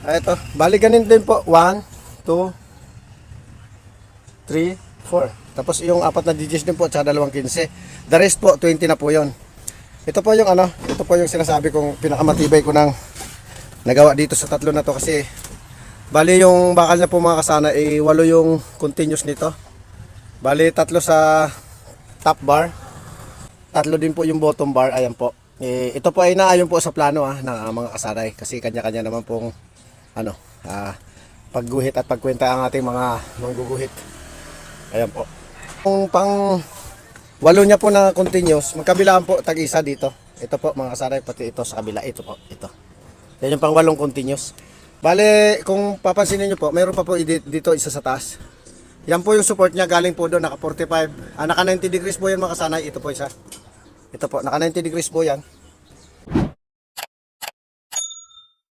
Ito, bali ganun din po. 1, 2, 3, 4. Tapos yung apat na digits din po at saka dalawang 15. The rest po, 20 na po yon. Ito po yung ano, ito po yung sinasabi kong pinakamatibay ko ng nagawa dito sa tatlo na to kasi bali yung bakal na po mga kasana ay 8 yung continuous nito. Bali tatlo sa top bar, tatlo din po yung bottom bar. Ayan po. Ito po ay naayon po sa plano ng mga kasanay kasi kanya-kanya naman pong ano, pagguhit at pagkwenta ang ating mga mangguguhit. Ayan po. Kung pang 8 niya po na continuous, magkabilaan po tag-isa dito. Ito po mga kasanay, pati ito sa kabila. Ito po, ito. Yan yung pang 8 continuous. Bale, kung papansinin niyo po, mayroon pa po dito isa sa taas. Yan po yung support niya, galing po doon, naka 45, naka 90 degrees po yan mga kasanay. Ito po isa. Ito po, naka 90 degrees po yan.